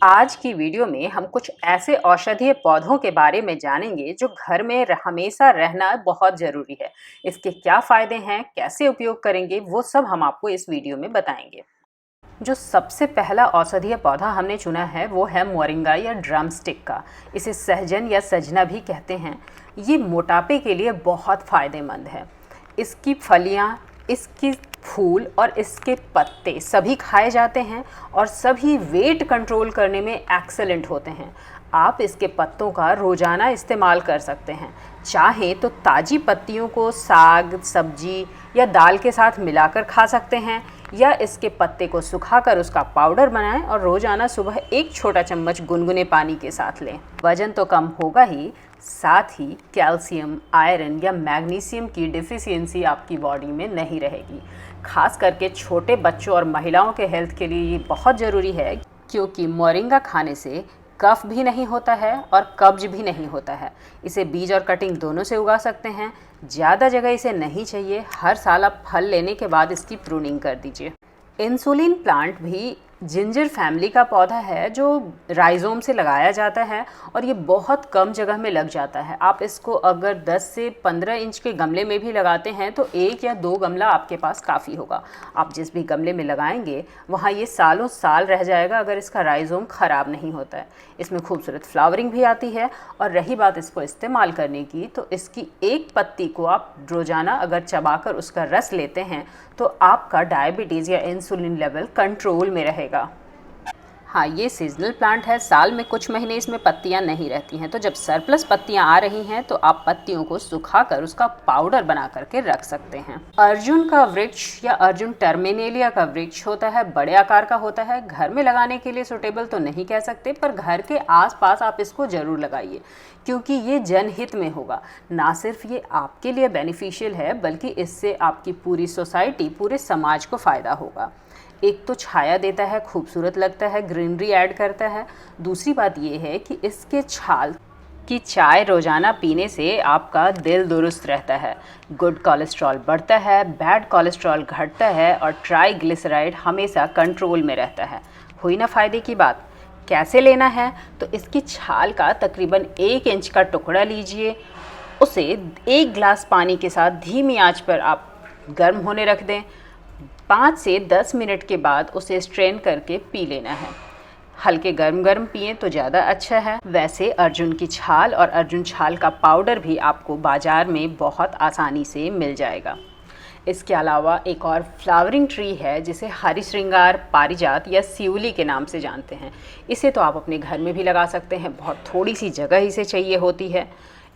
आज की वीडियो में हम कुछ ऐसे औषधीय पौधों के बारे में जानेंगे जो घर में हमेशा रहना बहुत ज़रूरी है। इसके क्या फ़ायदे हैं, कैसे उपयोग करेंगे, वो सब हम आपको इस वीडियो में बताएंगे। जो सबसे पहला औषधीय पौधा हमने चुना है वो है मोरिंगा या ड्रमस्टिक का। इसे सहजन या सजना भी कहते हैं। ये मोटापे के लिए बहुत फ़ायदेमंद है। इसकी फलियाँ, इसकी फूल और इसके पत्ते सभी खाए जाते हैं और सभी वेट कंट्रोल करने में एक्सेलेंट होते हैं। आप इसके पत्तों का रोज़ाना इस्तेमाल कर सकते हैं। चाहें तो ताज़ी पत्तियों को साग, सब्जी या दाल के साथ मिलाकर खा सकते हैं, या इसके पत्ते को सुखाकर उसका पाउडर बनाएं और रोज़ाना सुबह एक छोटा चम्मच गुनगुने पानी के साथ लें। वज़न तो कम होगा ही, साथ ही कैल्शियम, आयरन या मैग्नीशियम की डिफिशियंसी आपकी बॉडी में नहीं रहेगी। खास करके छोटे बच्चों और महिलाओं के हेल्थ के लिए ये बहुत ज़रूरी है, क्योंकि मोरिंगा खाने से कफ भी नहीं होता है और कब्ज भी नहीं होता है। इसे बीज और कटिंग दोनों से उगा सकते हैं। ज़्यादा जगह इसे नहीं चाहिए। हर साल आप फल लेने के बाद इसकी प्रूनिंग कर दीजिए। इंसुलिन प्लांट भी जिंजर फैमिली का पौधा है जो राइजोम से लगाया जाता है और ये बहुत कम जगह में लग जाता है। आप इसको अगर 10 से 15 इंच के गमले में भी लगाते हैं तो 1 या 2 गमला आपके पास काफ़ी होगा। आप जिस भी गमले में लगाएंगे वहाँ ये सालों साल रह जाएगा अगर इसका राइजोम ख़राब नहीं होता है। इसमें खूबसूरत फ्लावरिंग भी आती है। और रही बात इसको इस्तेमाल करने की, तो इसकी एक पत्ती को आप रोज़ाना अगर चबाकर उसका रस लेते हैं तो आपका डायबिटीज़ या इंसुलिन लेवल कंट्रोल में रहेगा। हाँ, ये सीजनल प्लांट है। साल में कुछ महीने इसमें पत्तियां नहीं रहती हैं, तो जब सरप्लस पत्तियां आ रही हैं तो आप पत्तियों को सुखाकर उसका पाउडर बना करके रख सकते हैं। अर्जुन का वृक्ष या अर्जुन टर्मिनेलिया का वृक्ष होता है, बड़े आकार का होता है। घर में लगाने के लिए सुटेबल तो नहीं कह सकते, पर घर के आसपास आप इसको ज़रूर लगाइए, क्योंकि ये जनहित में होगा। ना सिर्फ ये आपके लिए बेनिफिशियल है, बल्कि इससे आपकी पूरी सोसाइटी, पूरे समाज को फ़ायदा होगा। एक तो छाया देता है, खूबसूरत लगता है, ग्रीनरी ऐड करता है। दूसरी बात ये है कि इसके छाल की चाय रोज़ाना पीने से आपका दिल दुरुस्त रहता है, गुड कोलेस्ट्रॉल बढ़ता है, बैड कोलेस्ट्रॉल घटता है और ट्राइग्लिसराइड हमेशा कंट्रोल में रहता है। हुई ना फ़ायदे की बात। कैसे लेना है? तो इसकी छाल का तकरीबन 1 इंच का टुकड़ा लीजिए। उसे 1 गिलास पानी के साथ धीमी आंच पर आप गर्म होने रख दें। 5 से 10 मिनट के बाद उसे स्ट्रेन करके पी लेना है। हल्के गर्म गर्म पिएं तो ज़्यादा अच्छा है। वैसे अर्जुन की छाल और अर्जुन छाल का पाउडर भी आपको बाज़ार में बहुत आसानी से मिल जाएगा। इसके अलावा एक और फ्लावरिंग ट्री है जिसे हरी श्रृंगार, पारिजात या सिउली के नाम से जानते हैं। इसे तो आप अपने घर में भी लगा सकते हैं। बहुत थोड़ी सी जगह इसे चाहिए होती है।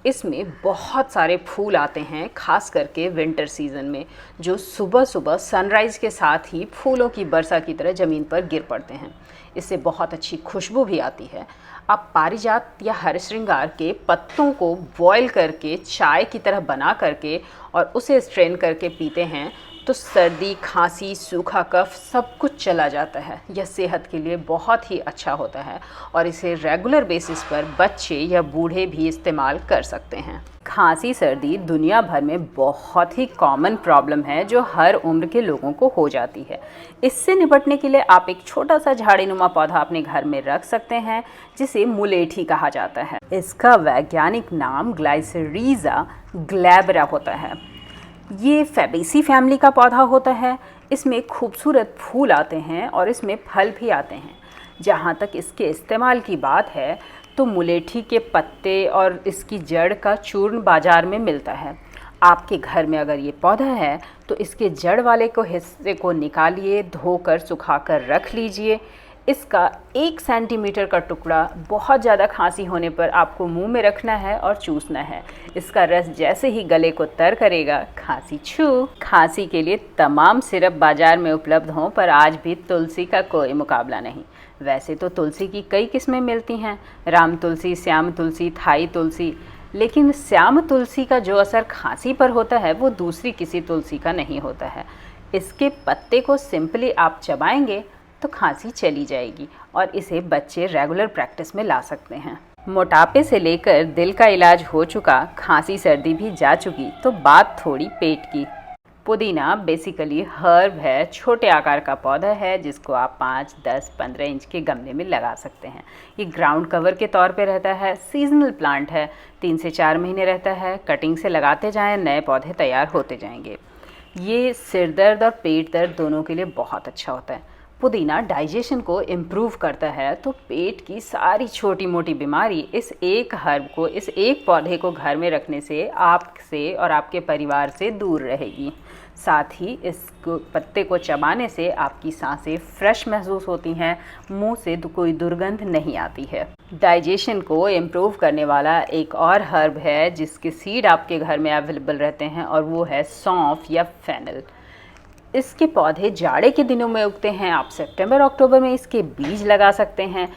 इसमें बहुत सारे फूल आते हैं, खास करके विंटर सीज़न में, जो सुबह सुबह सनराइज़ के साथ ही फूलों की वर्षा की तरह ज़मीन पर गिर पड़ते हैं। इससे बहुत अच्छी खुशबू भी आती है। आप पारिजात या हरे श्रृंगार के पत्तों को बॉयल करके चाय की तरह बना करके और उसे स्ट्रेन करके पीते हैं तो सर्दी, खांसी, सूखा कफ सब कुछ चला जाता है। यह सेहत के लिए बहुत ही अच्छा होता है और इसे रेगुलर बेसिस पर बच्चे या बूढ़े भी इस्तेमाल कर सकते हैं। खांसी, सर्दी दुनिया भर में बहुत ही कॉमन प्रॉब्लम है जो हर उम्र के लोगों को हो जाती है। इससे निपटने के लिए आप एक छोटा सा झाड़ीनुमा पौधा अपने घर में रख सकते हैं जिसे मुलेठी कहा जाता है। इसका वैज्ञानिक नाम ग्लाइसेरिया ग्लैब्रा होता है। ये फैबेसी फैमिली का पौधा होता है। इसमें खूबसूरत फूल आते हैं और इसमें फल भी आते हैं। जहाँ तक इसके इस्तेमाल की बात है तो मुलेठी के पत्ते और इसकी जड़ का चूर्ण बाज़ार में मिलता है। आपके घर में अगर ये पौधा है तो इसके जड़ वाले हिस्से को निकालिए, धोकर सुखाकर रख लीजिए। इसका 1 सेंटीमीटर का टुकड़ा बहुत ज़्यादा खांसी होने पर आपको मुंह में रखना है और चूसना है। इसका रस जैसे ही गले को तर करेगा, खांसी छू। खांसी के लिए तमाम सिरप बाज़ार में उपलब्ध हों, पर आज भी तुलसी का कोई मुकाबला नहीं। वैसे तो तुलसी की कई किस्में मिलती हैं, राम तुलसी, श्याम तुलसी, थाई तुलसी, लेकिन श्याम तुलसी का जो असर खांसी पर होता है वो दूसरी किसी तुलसी का नहीं होता है। इसके पत्ते को सिंपली आप चबाएंगे तो खांसी चली जाएगी और इसे बच्चे रेगुलर प्रैक्टिस में ला सकते हैं। मोटापे से लेकर दिल का इलाज हो चुका, खांसी सर्दी भी जा चुकी, तो बात थोड़ी पेट की। पुदीना बेसिकली हर्ब है, छोटे आकार का पौधा है जिसको आप 5, 10, 15 इंच के गमले में लगा सकते हैं। ये ग्राउंड कवर के तौर पे रहता है, सीजनल प्लांट है, 3 से 4 महीने रहता है। कटिंग से लगाते जाएं, नए पौधे तैयार होते जाएंगे। ये सिर दर्द और पेट दर्द दोनों के लिए बहुत अच्छा होता है। पुदीना डाइजेशन को इम्प्रूव करता है, तो पेट की सारी छोटी मोटी बीमारी इस एक हर्ब को, इस एक पौधे को घर में रखने से आपसे और आपके परिवार से दूर रहेगी। साथ ही इस पत्ते को चबाने से आपकी सांसें फ्रेश महसूस होती हैं, मुंह से कोई दुर्गंध नहीं आती है। डाइजेशन को इम्प्रूव करने वाला एक और हर्ब है जिसके सीड आपके घर में अवेलेबल रहते हैं, और वो है सौंफ या फेनल। इसके पौधे जाड़े के दिनों में उगते हैं। आप सितंबर अक्टूबर में इसके बीज लगा सकते हैं।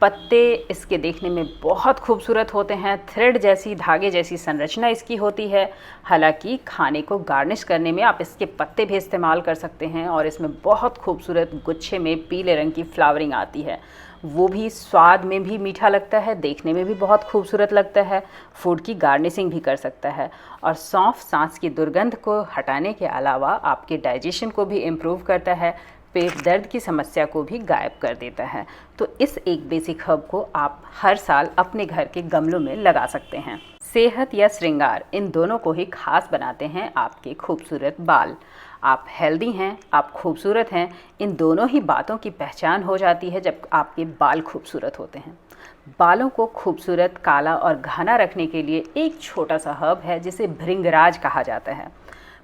पत्ते इसके देखने में बहुत खूबसूरत होते हैं, थ्रेड जैसी, धागे जैसी संरचना इसकी होती है। हालांकि खाने को गार्निश करने में आप इसके पत्ते भी इस्तेमाल कर सकते हैं, और इसमें बहुत खूबसूरत गुच्छे में पीले रंग की फ्लावरिंग आती है। वो भी स्वाद में भी मीठा लगता है, देखने में भी बहुत खूबसूरत लगता है, फूड की गार्निशिंग भी कर सकता है। और सौंफ सांस की दुर्गंध को हटाने के अलावा आपके डाइजेशन को भी इम्प्रूव करता है, पेट दर्द की समस्या को भी गायब कर देता है। तो इस एक बेसिक हर्ब को आप हर साल अपने घर के गमलों में लगा सकते हैं। सेहत या श्रृंगार, इन दोनों को ही खास बनाते हैं आपके खूबसूरत बाल। आप हेल्दी हैं, आप खूबसूरत हैं, इन दोनों ही बातों की पहचान हो जाती है जब आपके बाल खूबसूरत होते हैं। बालों को खूबसूरत, काला और घना रखने के लिए एक छोटा सा हर्ब है जिसे भृंगराज कहा जाता है।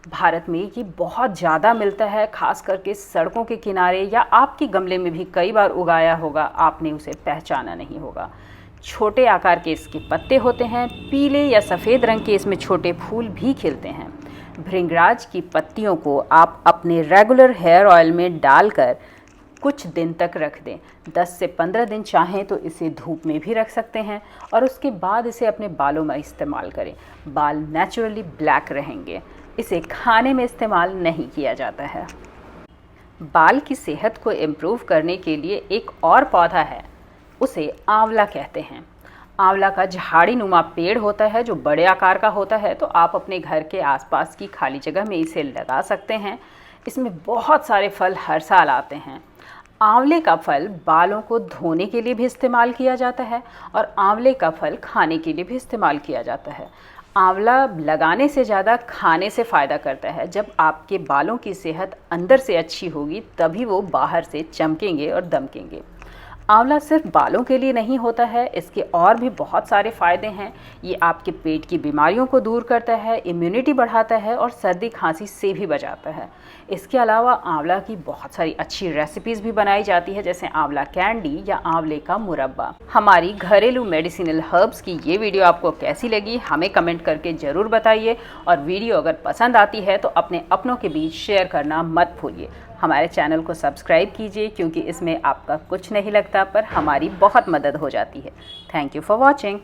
भारत में ये बहुत ज़्यादा मिलता है, खास करके सड़कों के किनारे, या आपके गमले में भी कई बार उगाया होगा, आपने उसे पहचाना नहीं होगा। छोटे आकार के इसके पत्ते होते हैं, पीले या सफ़ेद रंग के इसमें छोटे फूल भी खिलते हैं। भृंगराज की पत्तियों को आप अपने रेगुलर हेयर ऑयल में डालकर कुछ दिन तक रख दें। 10 से 15 दिन चाहें तो इसे धूप में भी रख सकते हैं, और उसके बाद इसे अपने बालों में इस्तेमाल करें। बाल नेचुरली ब्लैक रहेंगे। इसे खाने में इस्तेमाल नहीं किया जाता है। बाल की सेहत को इम्प्रूव करने के लिए एक और पौधा है, उसे आंवला कहते हैं। आंवला का झाड़ी नुमा पेड़ होता है जो बड़े आकार का होता है, तो आप अपने घर के आसपास की खाली जगह में इसे लगा सकते हैं। इसमें बहुत सारे फल हर साल आते हैं। आंवले का फल बालों को धोने के लिए भी इस्तेमाल किया जाता है, और आंवले का फल खाने के लिए भी इस्तेमाल किया जाता है। आंवला लगाने से ज़्यादा खाने से फ़ायदा करता है। जब आपके बालों की सेहत अंदर से अच्छी होगी, तभी वो बाहर से चमकेंगे और दमकेंगे। आंवला सिर्फ बालों के लिए नहीं होता है, इसके और भी बहुत सारे फ़ायदे हैं। ये आपके पेट की बीमारियों को दूर करता है, इम्यूनिटी बढ़ाता है, और सर्दी खांसी से भी बचाता है। इसके अलावा आंवला की बहुत सारी अच्छी रेसिपीज़ भी बनाई जाती है, जैसे आंवला कैंडी या आंवले का मुरब्बा। हमारी घरेलू मेडिसिनल हर्ब्स की ये वीडियो आपको कैसी लगी, हमें कमेंट करके ज़रूर बताइए, और वीडियो अगर पसंद आती है तो अपने अपनों के बीच शेयर करना मत भूलिए। हमारे चैनल को सब्सक्राइब कीजिए, क्योंकि इसमें आपका कुछ नहीं लगता पर हमारी बहुत मदद हो जाती है। Thank you for watching.